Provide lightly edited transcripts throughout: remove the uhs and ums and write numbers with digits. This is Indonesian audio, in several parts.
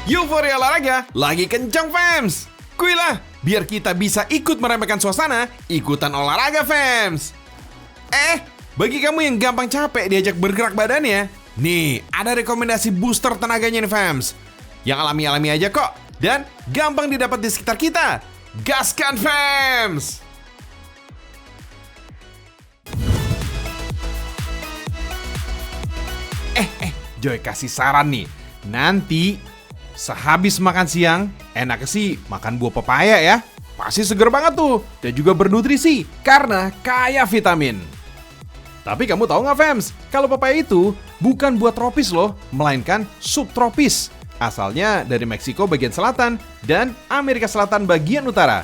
Euforia olahraga lagi kencang, fams. Kuilah, biar kita bisa ikut meremehkan suasana, ikutan olahraga, fams. Bagi kamu yang gampang capek diajak bergerak badannya, nih, ada rekomendasi booster tenaganya nih, fams. Yang alami-alami aja kok, dan gampang didapat di sekitar kita. Gaskan, fams! Joy kasih saran nih. Nanti sehabis makan siang, enaknya sih makan buah pepaya ya. Pasti seger banget tuh, dan juga bernutrisi karena kaya vitamin. Tapi kamu tahu nggak, fams? Kalau pepaya itu bukan buah tropis loh, melainkan subtropis. Asalnya dari Meksiko bagian selatan dan Amerika Selatan bagian utara.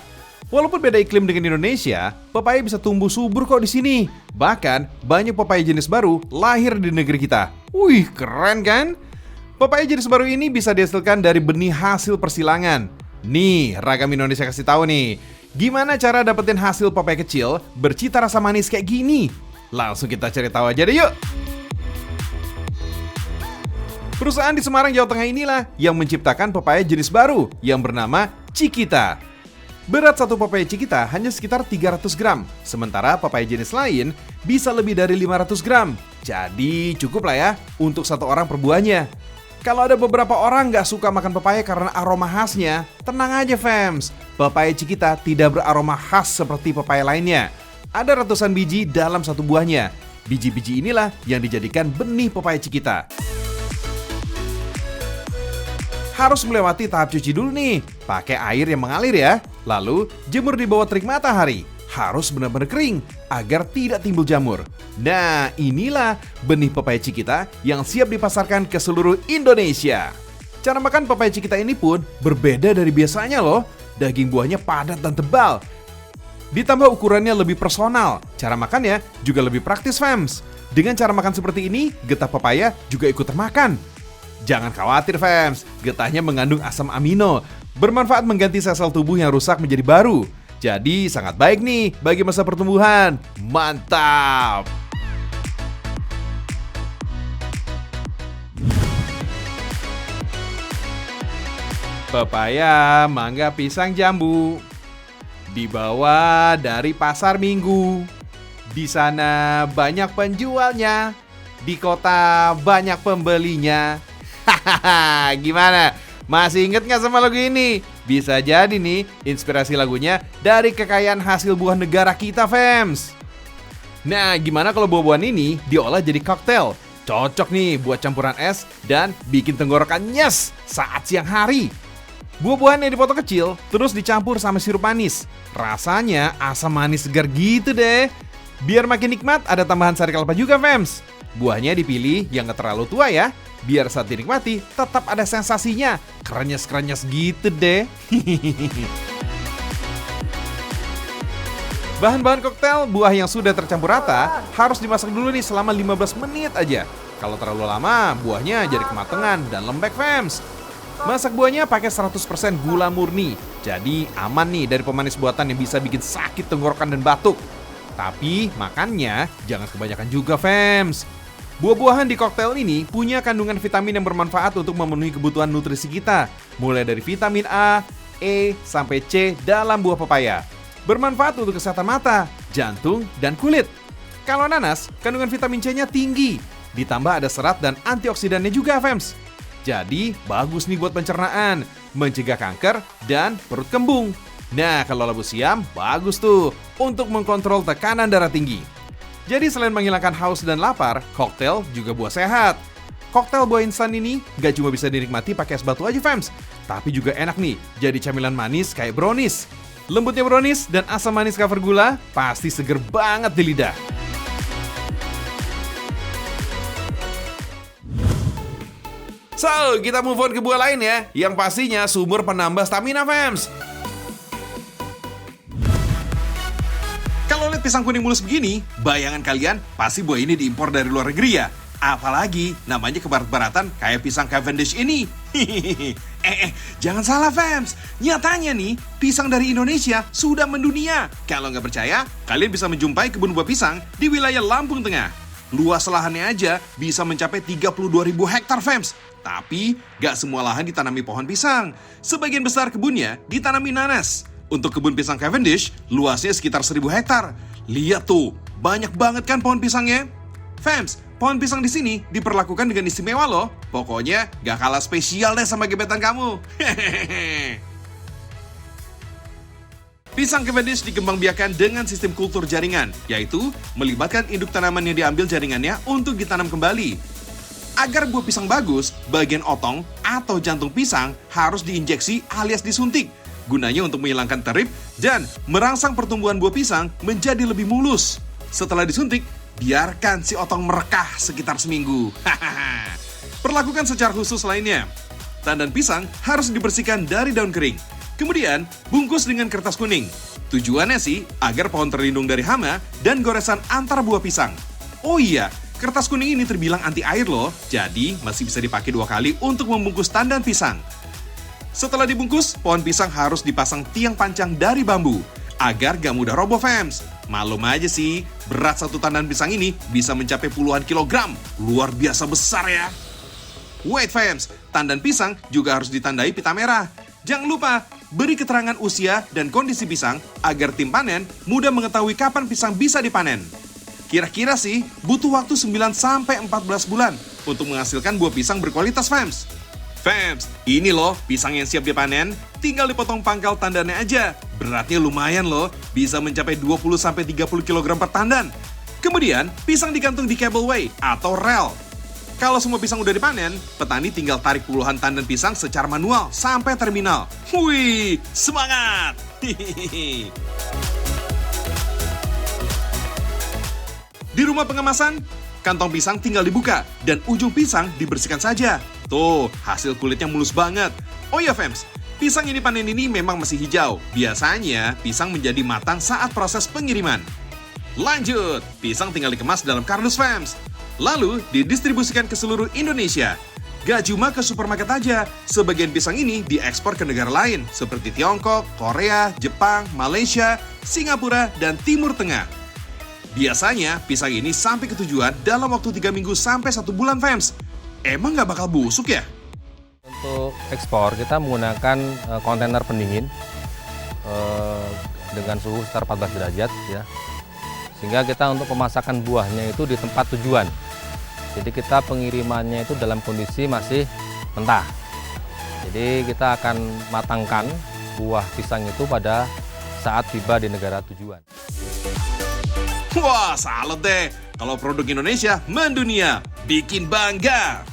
Walaupun beda iklim dengan Indonesia, pepaya bisa tumbuh subur kok di sini. Bahkan banyak pepaya jenis baru lahir di negeri kita. Wih, keren kan? Pepaya jenis baru ini bisa dihasilkan dari benih hasil persilangan. Nih, Ragam Indonesia kasih tahu nih, gimana cara dapetin hasil pepaya kecil bercita rasa manis kayak gini? Langsung kita cari tahu aja deh yuk. Perusahaan di Semarang, Jawa Tengah inilah yang menciptakan pepaya jenis baru yang bernama Chiquita. Berat satu pepaya Chiquita hanya sekitar 300 gram, sementara pepaya jenis lain bisa lebih dari 500 gram. Jadi cukup lah ya untuk satu orang per buahnya. Kalau ada beberapa orang nggak suka makan pepaya karena aroma khasnya, tenang aja, fams. Pepaya Chiquita tidak beraroma khas seperti pepaya lainnya. Ada ratusan biji dalam satu buahnya. Biji-biji inilah yang dijadikan benih pepaya Chiquita. Harus melewati tahap cuci dulu nih, pakai air yang mengalir ya. Lalu jemur di bawah terik matahari. Harus benar-benar kering agar tidak timbul jamur. Nah, inilah benih pepaya Chiquita yang siap dipasarkan ke seluruh Indonesia. Cara makan pepaya Chiquita ini pun berbeda dari biasanya loh. Daging buahnya padat dan tebal. Ditambah ukurannya lebih personal. Cara makannya juga lebih praktis, fams. Dengan cara makan seperti ini, getah pepaya juga ikut termakan. Jangan khawatir, fams, getahnya mengandung asam amino, bermanfaat mengganti sel-sel tubuh yang rusak menjadi baru. Jadi sangat baik nih bagi masa pertumbuhan. Mantap! Pepaya, mangga, pisang, jambu dibawa dari pasar Minggu. Di sana banyak penjualnya, di kota banyak pembelinya. Hahaha, gimana? Masih inget gak sama lagu ini? Bisa jadi nih inspirasi lagunya dari kekayaan hasil buah negara kita, fams. Nah, gimana kalau buah-buahan ini diolah jadi koktail? Cocok nih buat campuran es dan bikin tenggorokan nyes saat siang hari. Buah-buahan yang dipotong kecil terus dicampur sama sirup manis. Rasanya asam manis segar gitu deh. Biar makin nikmat ada tambahan sari kelapa juga, fams. Buahnya dipilih yang gak terlalu tua ya, biar saat dinikmati tetap ada sensasinya. Krenyes-krenyes gitu deh. Bahan-bahan koktail buah yang sudah tercampur rata harus dimasak dulu nih selama 15 menit aja. Kalau terlalu lama, buahnya jadi kematangan dan lembek, fams. Masak buahnya pakai 100% gula murni. Jadi aman nih dari pemanis buatan yang bisa bikin sakit tenggorokan dan batuk. Tapi makannya jangan kebanyakan juga, fams. Buah-buahan di koktail ini punya kandungan vitamin yang bermanfaat untuk memenuhi kebutuhan nutrisi kita. Mulai dari vitamin A, E, sampai C dalam buah pepaya. Bermanfaat untuk kesehatan mata, jantung, dan kulit. Kalau nanas, kandungan vitamin C-nya tinggi. Ditambah ada serat dan antioksidannya juga, fams. Jadi bagus nih buat pencernaan, mencegah kanker, dan perut kembung. Nah, kalau labu siam, bagus tuh untuk mengkontrol tekanan darah tinggi. Jadi selain menghilangkan haus dan lapar, koktail juga buah sehat. Koktail buah instan ini gak cuma bisa dinikmati pakai es batu aja, fams, tapi juga enak nih jadi camilan manis kayak brownies. Lembutnya brownies dan asam manis cover gula pasti seger banget di lidah. So, kita move on ke buah lain ya, yang pastinya sumber penambah stamina, fams. Kalau lihat pisang kuning mulus begini, bayangan kalian pasti buah ini diimpor dari luar negeri ya. Apalagi namanya ke barat-baratan kayak pisang Cavendish ini. Jangan salah, fams. Nyatanya nih, pisang dari Indonesia sudah mendunia. Kalau nggak percaya, kalian bisa menjumpai kebun buah pisang di wilayah Lampung Tengah. Luas lahannya aja bisa mencapai 32.000 hektar, fams. Tapi, gak semua lahan ditanami pohon pisang. Sebagian besar kebunnya ditanami nanas. Untuk kebun pisang Cavendish, luasnya sekitar 1.000 hektar. Lihat tuh, banyak banget kan pohon pisangnya? Fams, pohon pisang di sini diperlakukan dengan istimewa loh. Pokoknya gak kalah spesial deh sama gebetan kamu. Pisang Cavendish dikembangbiakan dengan sistem kultur jaringan, yaitu melibatkan induk tanaman yang diambil jaringannya untuk ditanam kembali. Agar buah pisang bagus, bagian otong atau jantung pisang harus diinjeksi alias disuntik. Gunanya untuk menghilangkan terip dan merangsang pertumbuhan buah pisang menjadi lebih mulus. Setelah disuntik, biarkan si otong merekah sekitar seminggu. Perlakukan secara khusus lainnya. Tandan pisang harus dibersihkan dari daun kering. Kemudian, bungkus dengan kertas kuning. Tujuannya sih agar pohon terlindung dari hama dan goresan antar buah pisang. Oh iya, kertas kuning ini terbilang anti air loh, jadi masih bisa dipakai 2 kali untuk membungkus tandan pisang. Setelah dibungkus, pohon pisang harus dipasang tiang pancang dari bambu, agar gak mudah roboh fams. Malum aja sih, berat satu tandan pisang ini bisa mencapai puluhan kilogram. Luar biasa besar ya. Wait fams, tandan pisang juga harus ditandai pita merah. Jangan lupa, beri keterangan usia dan kondisi pisang agar tim panen mudah mengetahui kapan pisang bisa dipanen. Kira-kira sih butuh waktu 9-14 bulan untuk menghasilkan buah pisang berkualitas fams. Fams, ini loh pisang yang siap dipanen, tinggal dipotong pangkal tandannya aja. Beratnya lumayan loh, bisa mencapai 20-30 kg per tandan. Kemudian, pisang digantung di cable way atau rel. Kalau semua pisang udah dipanen, petani tinggal tarik puluhan tandan pisang secara manual sampai terminal. Wih, semangat! Di rumah pengemasan, kantong pisang tinggal dibuka dan ujung pisang dibersihkan saja. Tuh, hasil kulitnya mulus banget. Oh ya fams, pisang yang dipanen ini memang masih hijau. Biasanya, pisang menjadi matang saat proses pengiriman. Lanjut, pisang tinggal dikemas dalam kardus fams. Lalu, didistribusikan ke seluruh Indonesia. Gak cuma ke supermarket aja, sebagian pisang ini diekspor ke negara lain seperti Tiongkok, Korea, Jepang, Malaysia, Singapura, dan Timur Tengah. Biasanya, pisang ini sampai ke tujuan dalam waktu 3 minggu sampai 1 bulan, fams. Emang nggak bakal busuk ya? Untuk ekspor, kita menggunakan kontainer pendingin dengan suhu sekitar 14 derajat, ya. Sehingga kita untuk pemasakan buahnya itu di tempat tujuan. Jadi kita pengirimannya itu dalam kondisi masih mentah. Jadi kita akan matangkan buah pisang itu pada saat tiba di negara tujuan. Wah, salut deh. Kalau produk Indonesia mendunia, bikin bangga.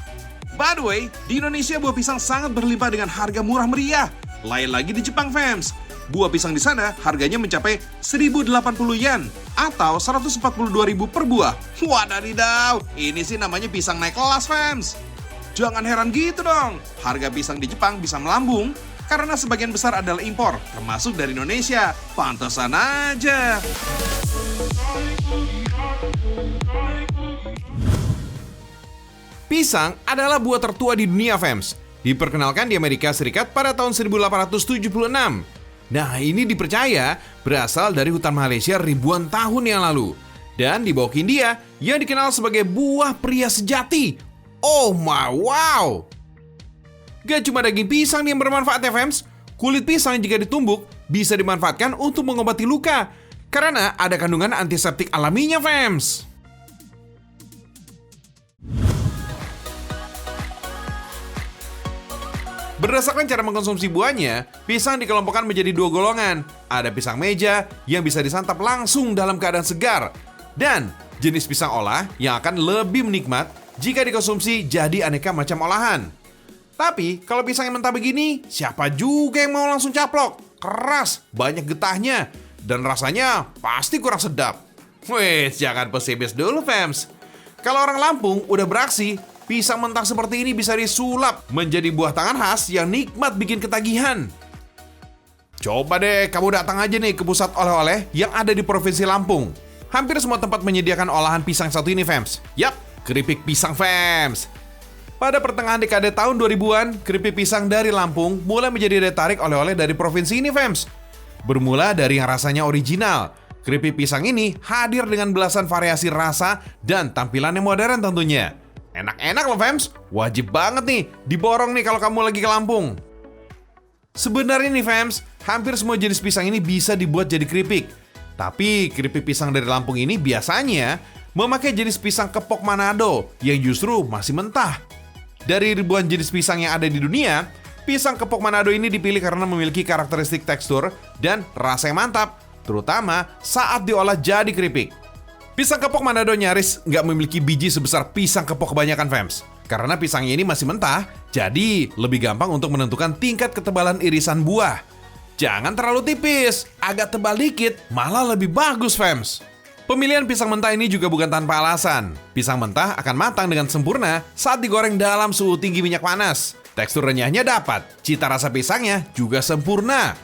By the way, di Indonesia buah pisang sangat berlimpah dengan harga murah meriah. Lain lagi di Jepang, fams. Buah pisang di sana harganya mencapai 1.080 yen atau 142.000 per buah. Wadadidaw, ini sih namanya pisang naik kelas, fams. Jangan heran gitu dong, harga pisang di Jepang bisa melambung karena sebagian besar adalah impor, termasuk dari Indonesia. Pantesan aja. Pisang adalah buah tertua di dunia, fams. Diperkenalkan di Amerika Serikat pada tahun 1876. Nah, ini dipercaya berasal dari hutan Malaysia ribuan tahun yang lalu. Dan dibawa ke India yang dikenal sebagai buah pria sejati. Oh my wow! Gak cuma daging pisang yang bermanfaat ya, fams. Kulit pisang jika ditumbuk bisa dimanfaatkan untuk mengobati luka. Karena ada kandungan antiseptik alaminya, fams. Berdasarkan cara mengkonsumsi buahnya, pisang dikelompokkan menjadi 2 golongan. Ada pisang meja yang bisa disantap langsung dalam keadaan segar. Dan jenis pisang olah yang akan lebih menikmat jika dikonsumsi jadi aneka macam olahan. Tapi kalau pisang yang mentah begini, siapa juga yang mau langsung caplok? Keras, banyak getahnya, dan rasanya pasti kurang sedap. Wih, jangan pesimis dulu, fams. Kalau orang Lampung udah beraksi, pisang mentah seperti ini bisa disulap menjadi buah tangan khas yang nikmat bikin ketagihan. Coba deh kamu datang aja nih ke pusat oleh-oleh yang ada di Provinsi Lampung. Hampir semua tempat menyediakan olahan pisang satu ini, fams. Yap, keripik pisang, fams. Pada pertengahan dekade tahun 2000-an, keripik pisang dari Lampung mulai menjadi daya tarik oleh-oleh dari provinsi ini, fams. Bermula dari yang rasanya original, keripik pisang ini hadir dengan belasan variasi rasa dan tampilan yang modern tentunya. Enak-enak loh fams, wajib banget nih diborong nih kalau kamu lagi ke Lampung. Sebenarnya nih fams, hampir semua jenis pisang ini bisa dibuat jadi keripik. Tapi keripik pisang dari Lampung ini biasanya memakai jenis pisang kepok Manado yang justru masih mentah. Dari ribuan jenis pisang yang ada di dunia, pisang kepok Manado ini dipilih karena memiliki karakteristik tekstur dan rasa yang mantap, terutama saat diolah jadi keripik. Pisang kepok Manado nyaris nggak memiliki biji sebesar pisang kepok kebanyakan fams. Karena pisangnya ini masih mentah, jadi lebih gampang untuk menentukan tingkat ketebalan irisan buah. Jangan terlalu tipis, agak tebal dikit, malah lebih bagus fams. Pemilihan pisang mentah ini juga bukan tanpa alasan. Pisang mentah akan matang dengan sempurna saat digoreng dalam suhu tinggi minyak panas. Tekstur renyahnya dapat, cita rasa pisangnya juga sempurna.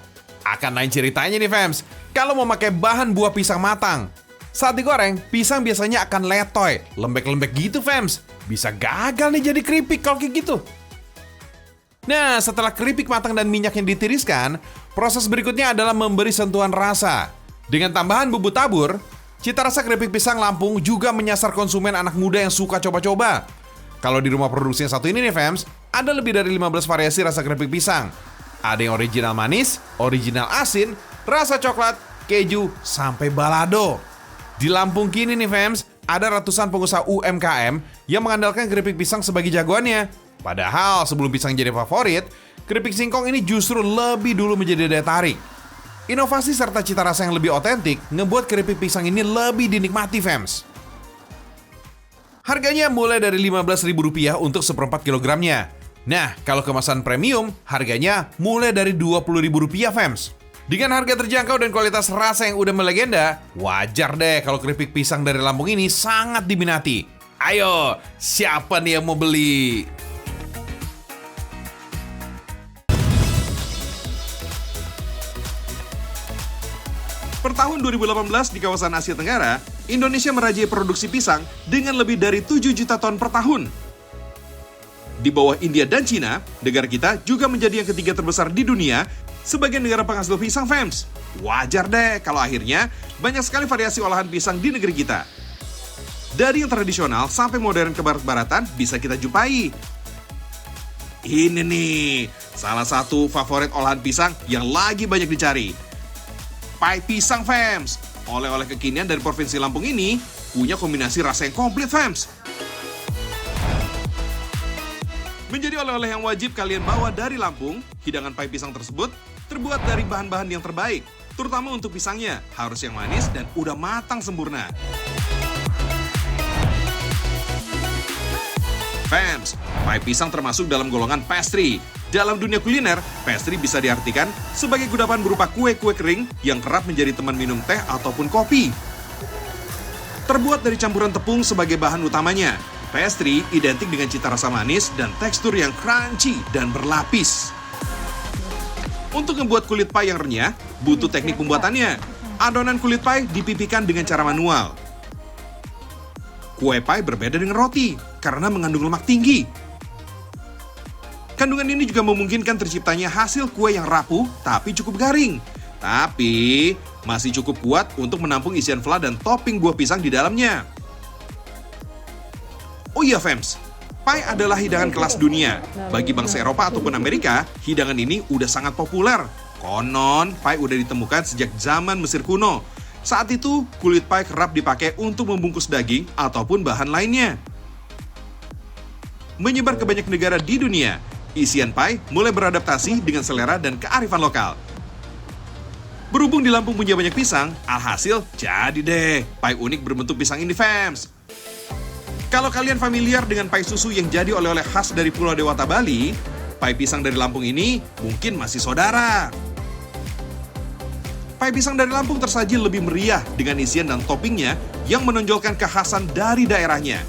Akan lain ceritanya nih fams, kalau mau pakai bahan buah pisang matang. Saat digoreng, pisang biasanya akan letoy, lembek-lembek gitu fams. Bisa gagal nih jadi keripik kalau kayak gitu. Nah, setelah keripik matang dan minyaknya ditiriskan, proses berikutnya adalah memberi sentuhan rasa. Dengan tambahan bumbu tabur, cita rasa keripik pisang Lampung juga menyasar konsumen anak muda yang suka coba-coba. Kalau di rumah produksi yang satu ini nih fams, ada lebih dari 15 variasi rasa keripik pisang. Ada yang original manis, original asin, rasa coklat, keju, sampai balado. Di Lampung kini nih fams, ada ratusan pengusaha UMKM yang mengandalkan keripik pisang sebagai jagoannya. Padahal sebelum pisang jadi favorit, keripik singkong ini justru lebih dulu menjadi daya tarik. Inovasi serta cita rasa yang lebih otentik ngebuat keripik pisang ini lebih dinikmati fams. Harganya mulai dari Rp15.000 untuk seperempat kilogramnya. Nah, kalau kemasan premium, harganya mulai dari Rp20.000 fams. Dengan harga terjangkau dan kualitas rasa yang udah melegenda, wajar deh kalau keripik pisang dari Lampung ini sangat diminati. Ayo, siapa nih yang mau beli? Per tahun 2018 di kawasan Asia Tenggara, Indonesia merajai produksi pisang dengan lebih dari 7 juta ton per tahun. Di bawah India dan Cina, negara kita juga menjadi yang ketiga terbesar di dunia sebagai negara penghasil pisang fams. Wajar deh kalau akhirnya banyak sekali variasi olahan pisang di negeri kita. Dari yang tradisional sampai modern ke barat-baratan bisa kita jumpai. Ini nih, salah satu favorit olahan pisang yang lagi banyak dicari. Pai pisang fams. Oleh-oleh kekinian dari Provinsi Lampung ini punya kombinasi rasa yang komplit fams. Menjadi oleh-oleh yang wajib kalian bawa dari Lampung, hidangan pai pisang tersebut terbuat dari bahan-bahan yang terbaik. Terutama untuk pisangnya, harus yang manis dan udah matang sempurna. Fams, pai pisang termasuk dalam golongan pastry. Dalam dunia kuliner, pastry bisa diartikan sebagai kudapan berupa kue-kue kering yang kerap menjadi teman minum teh ataupun kopi. Terbuat dari campuran tepung sebagai bahan utamanya, pastry identik dengan cita rasa manis dan tekstur yang crunchy dan berlapis. Untuk membuat kulit pai yang renyah, butuh teknik pembuatannya. Adonan kulit pai dipipikan dengan cara manual. Kue pai berbeda dengan roti karena mengandung lemak tinggi. Kandungan ini juga memungkinkan terciptanya hasil kue yang rapuh tapi cukup garing. Tapi masih cukup kuat untuk menampung isian flan dan topping buah pisang di dalamnya. Oh iya fams, pai adalah hidangan kelas dunia. Bagi bangsa Eropa ataupun Amerika, hidangan ini udah sangat populer. Konon, pai udah ditemukan sejak zaman Mesir kuno. Saat itu, kulit pai kerap dipakai untuk membungkus daging ataupun bahan lainnya. Menyebar ke banyak negara di dunia, isian pai mulai beradaptasi dengan selera dan kearifan lokal. Berhubung di Lampung punya banyak pisang, alhasil jadi deh pai unik berbentuk pisang ini fams. Kalau kalian familiar dengan pai susu yang jadi oleh-oleh khas dari Pulau Dewata, Bali, pai pisang dari Lampung ini mungkin masih saudara. Pai pisang dari Lampung tersaji lebih meriah dengan isian dan toppingnya yang menonjolkan kekhasan dari daerahnya.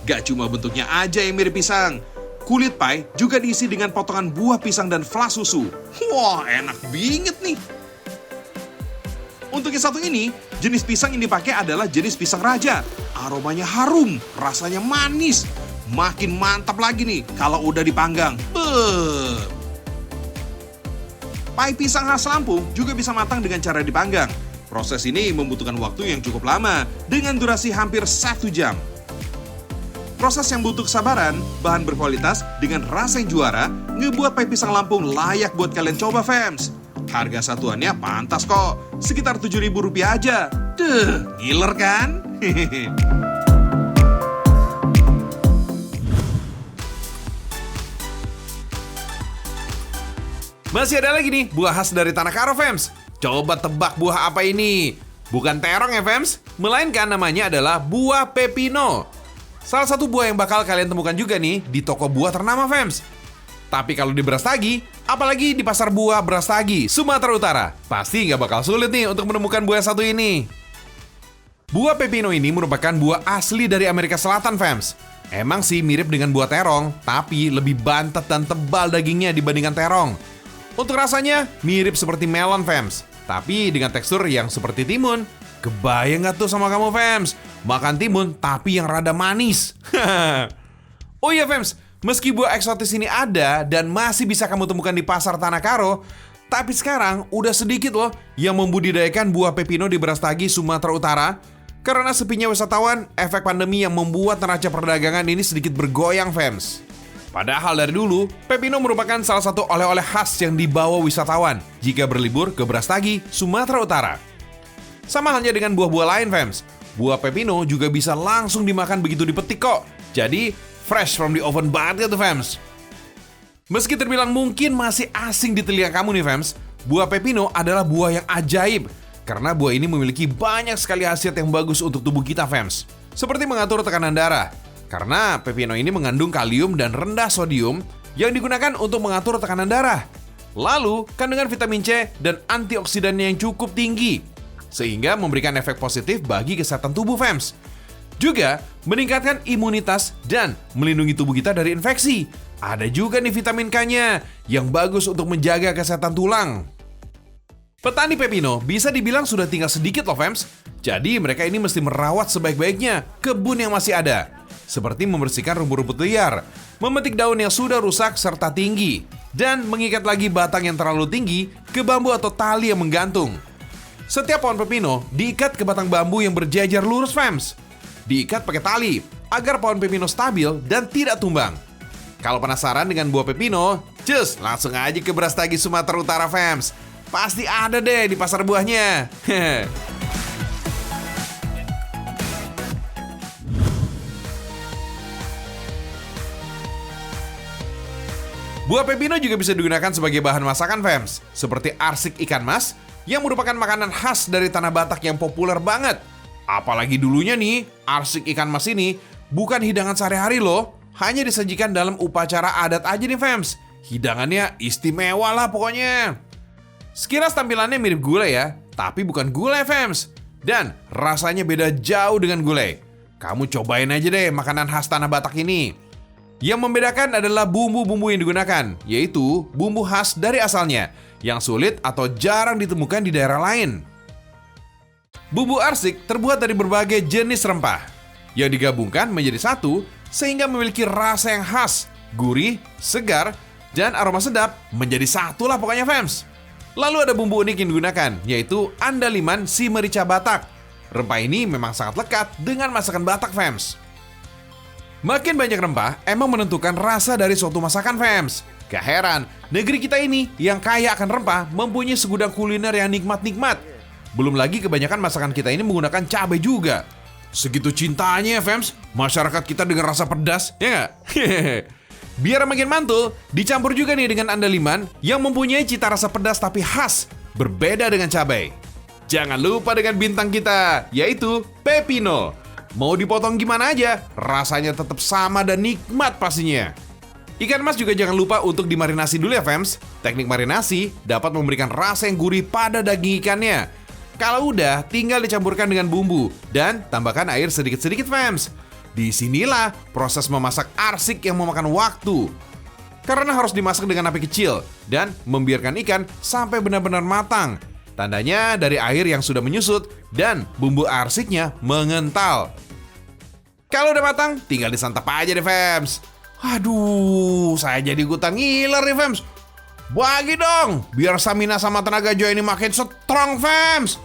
Gak cuma bentuknya aja yang mirip pisang, kulit pai juga diisi dengan potongan buah pisang dan flas susu. Wah, enak banget nih. Untuk yang satu ini, jenis pisang yang dipakai adalah jenis pisang raja. Aromanya harum, rasanya manis. Makin mantap lagi nih kalau udah dipanggang. Pai pisang khas Lampung juga bisa matang dengan cara dipanggang. Proses ini membutuhkan waktu yang cukup lama dengan durasi hampir 1 jam. Proses yang butuh kesabaran, bahan berkualitas, dengan rasa yang juara, ngebuat pie pisang Lampung layak buat kalian coba, fams. Harga satuannya pantas kok, sekitar Rp7.000 aja. Ngiler kan? Masih ada lagi nih buah khas dari Tanah Karo, fams. Coba tebak buah apa ini? Bukan terong ya, fams, melainkan namanya adalah buah pepino. Salah satu buah yang bakal kalian temukan juga nih di toko buah ternama, fams. Tapi kalau di Brastagi, apalagi di pasar buah Brastagi, Sumatera Utara, pasti nggak bakal sulit nih untuk menemukan buah yang satu ini. Buah pepino ini merupakan buah asli dari Amerika Selatan, fams. Emang sih mirip dengan buah terong, tapi lebih bantet dan tebal dagingnya dibandingkan terong. Untuk rasanya mirip seperti melon, fams, tapi dengan tekstur yang seperti timun. Kebayang nggak tuh sama kamu, fams? Makan timun tapi yang rada manis. Oh iya, fams, meski buah eksotis ini ada dan masih bisa kamu temukan di pasar Tanah Karo, tapi sekarang udah sedikit loh yang membudidayakan buah pepino di Brastagi, Sumatera Utara. Karena sepinya wisatawan, efek pandemi yang membuat neraca perdagangan ini sedikit bergoyang, fams. Padahal dari dulu, pepino merupakan salah satu oleh-oleh khas yang dibawa wisatawan jika berlibur ke Brastagi, Sumatera Utara. Sama halnya dengan buah-buah lain, fams. Buah pepino juga bisa langsung dimakan begitu dipetik kok. Jadi, fresh from the oven banget ya tuh, fams. Meski terbilang mungkin masih asing di telinga kamu nih, fams, buah pepino adalah buah yang ajaib. Karena buah ini memiliki banyak sekali khasiat yang bagus untuk tubuh kita, fams. Seperti mengatur tekanan darah. Karena pepino ini mengandung kalium dan rendah sodium yang digunakan untuk mengatur tekanan darah. Lalu, kandungan vitamin C dan antioksidannya yang cukup tinggi, sehingga memberikan efek positif bagi kesehatan tubuh, fams. Juga meningkatkan imunitas dan melindungi tubuh kita dari infeksi. Ada juga nih vitamin K-nya yang bagus untuk menjaga kesehatan tulang. Petani pepino bisa dibilang sudah tinggal sedikit loh, fams. Jadi mereka ini mesti merawat sebaik-baiknya kebun yang masih ada. Seperti membersihkan rumput-rumput liar, memetik daun yang sudah rusak serta tinggi, dan mengikat lagi batang yang terlalu tinggi ke bambu atau tali yang menggantung. Setiap pohon pepino diikat ke batang bambu yang berjajar lurus, fams. Diikat pakai tali agar pohon pepino stabil dan tidak tumbang. Kalau penasaran dengan buah pepino, cus langsung aja ke Brastagi, Sumatera Utara, fams. Pasti ada deh di pasar buahnya. Buah pepino juga bisa digunakan sebagai bahan masakan, fams. Seperti arsik ikan mas, yang merupakan makanan khas dari Tanah Batak yang populer banget. Apalagi dulunya nih, arsik ikan mas ini bukan hidangan sehari-hari loh. Hanya disajikan dalam upacara adat aja nih, fams. Hidangannya istimewa lah pokoknya. Sekilas tampilannya mirip gulai ya, tapi bukan gulai, fams. Dan rasanya beda jauh dengan gulai. Kamu cobain aja deh makanan khas Tanah Batak ini. Yang membedakan adalah bumbu-bumbu yang digunakan, yaitu bumbu khas dari asalnya, yang sulit atau jarang ditemukan di daerah lain. Bumbu arsik terbuat dari berbagai jenis rempah, yang digabungkan menjadi satu, sehingga memiliki rasa yang khas, gurih, segar, dan aroma sedap menjadi satu lah pokoknya, fams. Lalu ada bumbu unik yang digunakan, yaitu andaliman si merica Batak. Rempah ini memang sangat lekat dengan masakan Batak, fams. Makin banyak rempah emang menentukan rasa dari suatu masakan, fams. Gak heran, negeri kita ini yang kaya akan rempah mempunyai segudang kuliner yang nikmat-nikmat. Belum lagi kebanyakan masakan kita ini menggunakan cabai juga. Segitu cintanya, fams, masyarakat kita dengan rasa pedas, ya nggak? Biar makin mantul, dicampur juga nih dengan andaliman yang mempunyai cita rasa pedas tapi khas, berbeda dengan cabai. Jangan lupa dengan bintang kita, yaitu pepino. Mau dipotong gimana aja, rasanya tetap sama dan nikmat pastinya. Ikan mas juga jangan lupa untuk dimarinasi dulu ya, fams. Teknik marinasi dapat memberikan rasa yang gurih pada daging ikannya. Kalau udah, tinggal dicampurkan dengan bumbu dan tambahkan air sedikit-sedikit, fams. Disinilah proses memasak arsik yang memakan waktu. Karena harus dimasak dengan api kecil dan membiarkan ikan sampai benar-benar matang. Tandanya dari air yang sudah menyusut dan bumbu arsiknya mengental. Kalau udah matang, tinggal disantap aja deh, fams. Aduh, saya jadi ikutan ngiler nih, fams. Bagi dong, biar stamina sama tenaga Joy ini makin strong, fams.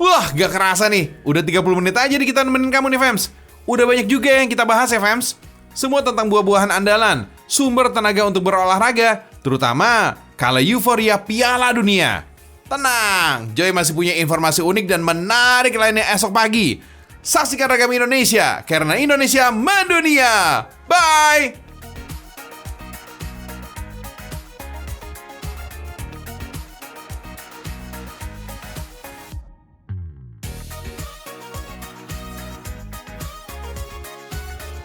Wah, gak kerasa nih. Udah 30 menit aja di kita nemenin kamu nih, Fems. Udah banyak juga yang kita bahas ya, Fems. Semua tentang buah-buahan andalan, sumber tenaga untuk berolahraga, terutama kala euforia Piala Dunia. Tenang, Joy masih punya informasi unik dan menarik lainnya esok pagi. Saksikan Ragam Indonesia, karena Indonesia mendunia. Bye!